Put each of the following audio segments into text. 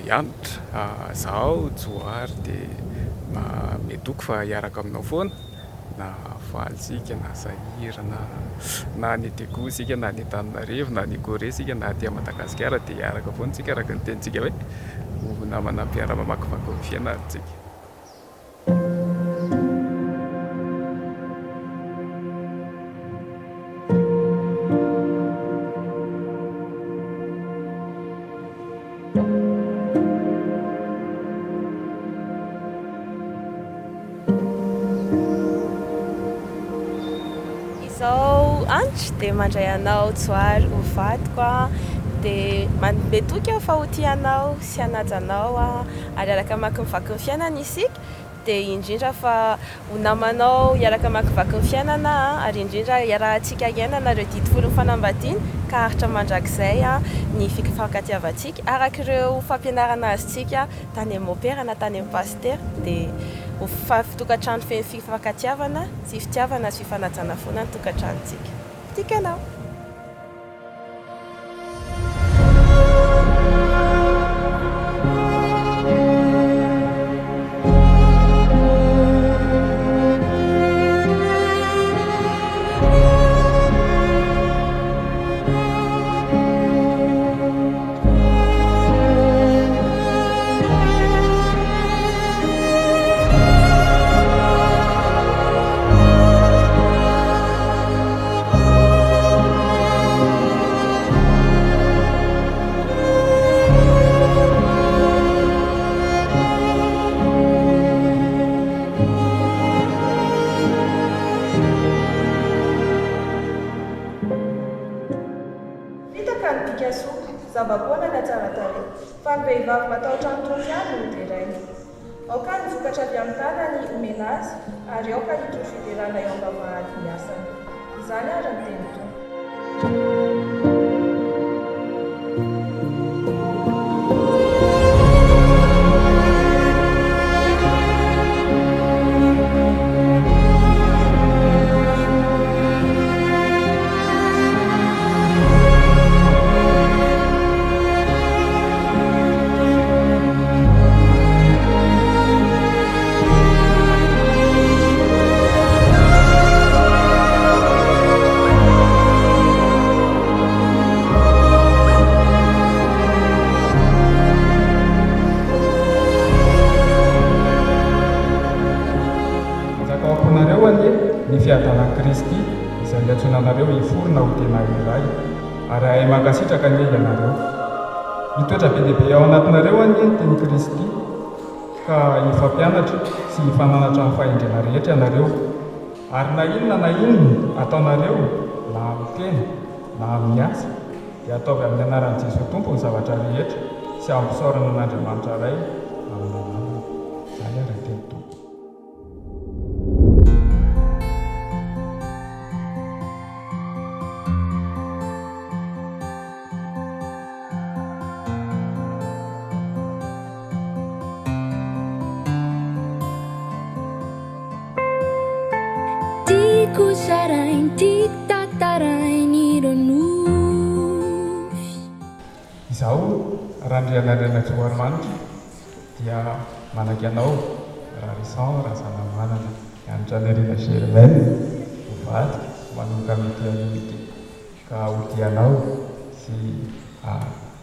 hianatra zaho tsoary dia medoko fa hiaraka aminao foana na valy sika na sahira na ny Tego sika na ny Antananarivo na ny Gorée sika na aty Madagasikara dia hiaraka foana sika araka ny tenintsika hoe ho namana mpiara-mamakivaky ny fianarana. Izao antitra dia mandray anao tsoary ho vadiko a, dia metoky aho fa ho tianao sy hanajanao a, ary araka makivaky ny fiainana isika, dia indrindra fa ho namanao hiaraka makivaky ny fiainana a, ary indrindra iarahantsika hiainana ireo didy folo ny fanambadiana ka haritra mandrakizay a ny fifankatiavantsika araka ireo fampianarana azitsika tany amin'ny mopera na tany amin'ny pasteur, dia ho fitokantrano feno fifankatiavana sy fitiavana sy fifanajana foana ny tokantranontsika. Tikanao. Zavaboana na tsara tarehy fa ny vehivavy matahotra ny tofiany no derainy. Aoka ny vokatra avy amin'ny tanany omena azy ary aoka hitro fiderana eo am-bavahady ny asany. Izany ary ny teny toy. Ny fiadanan'i Kristy izay niantsonanareo hiforona ho tena iray ary hay mankasitraka ny ianareo. Mitoetra be dia be ao anatinareo anie ny teny Kristy ka hifampianatra sy hifananatra amin'ny fahendrena rehetra ianareo ary na inona ataonareo na amin'ny teny na amin'ny asa dia ataovy amin'ny anaran'i Jesosy Tompo ny zavatra rehetra sy ampisaorana n'Andriamanitra iray amin'ny anarana. Izany ary ny teny Tompo. Ku sarain tik tak taraini ronus. Izaho raha andrianarena Tsoarymanitra dia manaky anao raha Risan raha Zanamanana hianatra ny Rina Germaine ho vadika manomboka mety an'ity ka ho tianao sy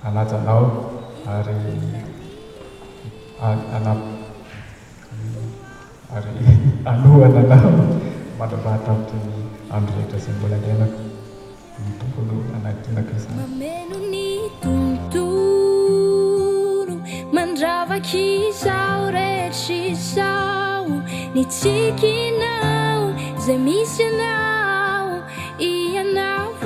hanajanao ary anohana anao mandrapahatapitra ny andro rehetra izay mbola niainako. Ny tompony anakitonako izany. Mameno ny tontolo mandravaky izao rehetra izao ny tsikinao izay misy anao ianao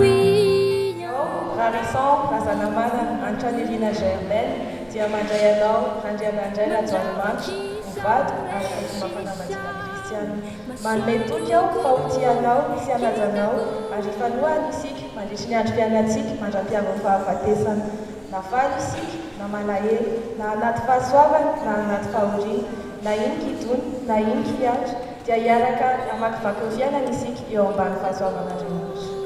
Rarisan Razanamanana anitra ny Rina Germaine dia mandray anao randrianandray Tsoarymanitra ho vadiko ary fomba fanambadiana kristiana. Manome toky aho fa ho tianao sy hanajanao ary fanohany isika mandritry ny androm-piainantsika mandram-piaingo ny fahafatesana. Na faly isika na malahelo na anaty fahasoavana na anaty fahoriana na iny kidony na iny kiatra dia hiaraka hamakivaky ny fiainana isika eo ambany fahasoavan'Andriamanitra.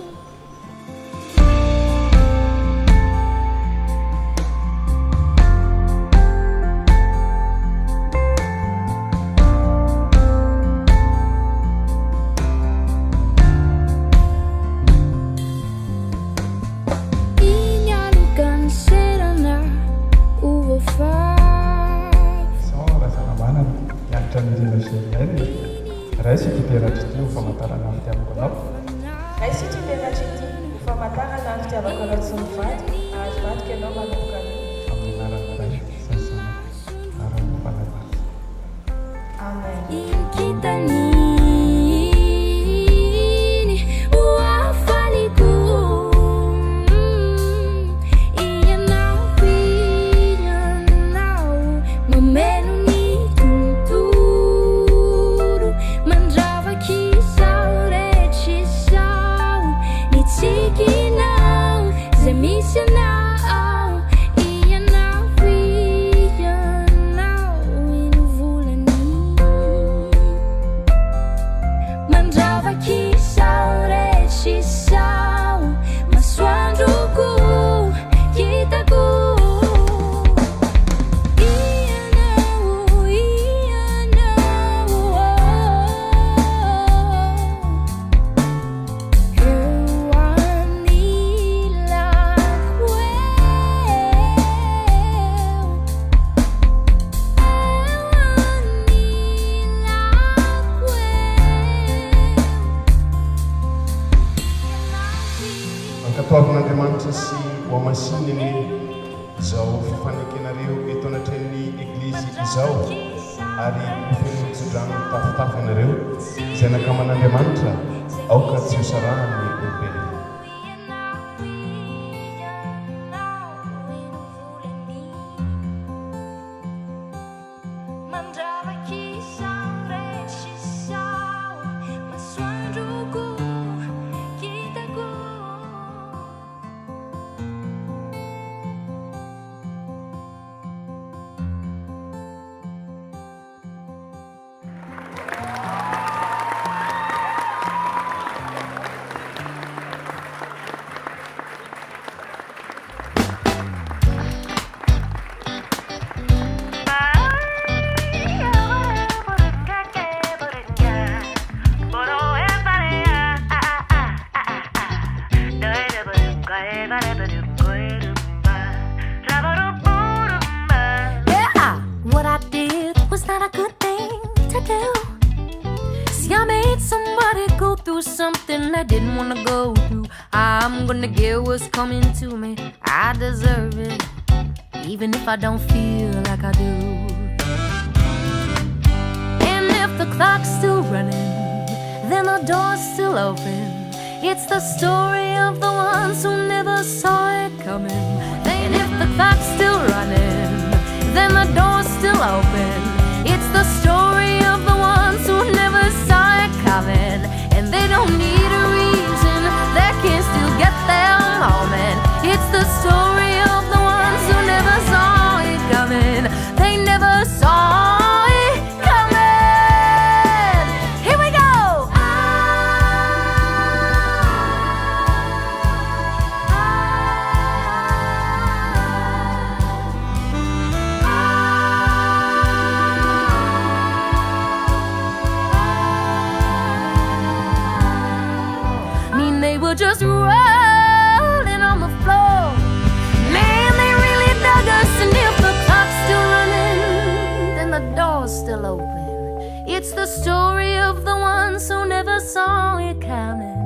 Antanirina Germaine raha isy ity peratra ity ho famantarana ny fitiavako anao. Raha isy ity peratra ity ho famantarana ny fitiavako anao tsy mivady ary vadika ianao manomboka any. Amin'ny anarana ray sasana ara-ny fanavana. Amen. Ankatoavin'Andriamanitra sy ho amasininy izao fifanekenareo eto anatreny eglizy izao ary hofenotsodrano tafotafo ianareo izay nakaman'Andriamanitra aoka tsy ho sarahany olombelona. What I did was not a good thing to do. See, I made somebody go through something I didn't want to go through. I'm gonna get what's coming to me. I deserve it, even if I don't feel like I do. And if the clock's still running, then the door's still open. It's the story of the ones who never saw it coming. And if the clock's still running, then the door's still open. It's the story of the ones who never saw it coming. And they don't need a reason, they can still get their moment. It's the story of the ones who never saw it coming. They never saw it coming. Here we go. They were just rolling on the floor. Man, they really dug us. And if the clock's still running, then the door's still open. It's the story of the ones who never saw it coming.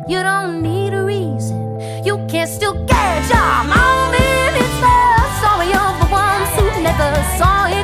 You don't need a reason, you can still get your moment. It's the story of the ones who never saw it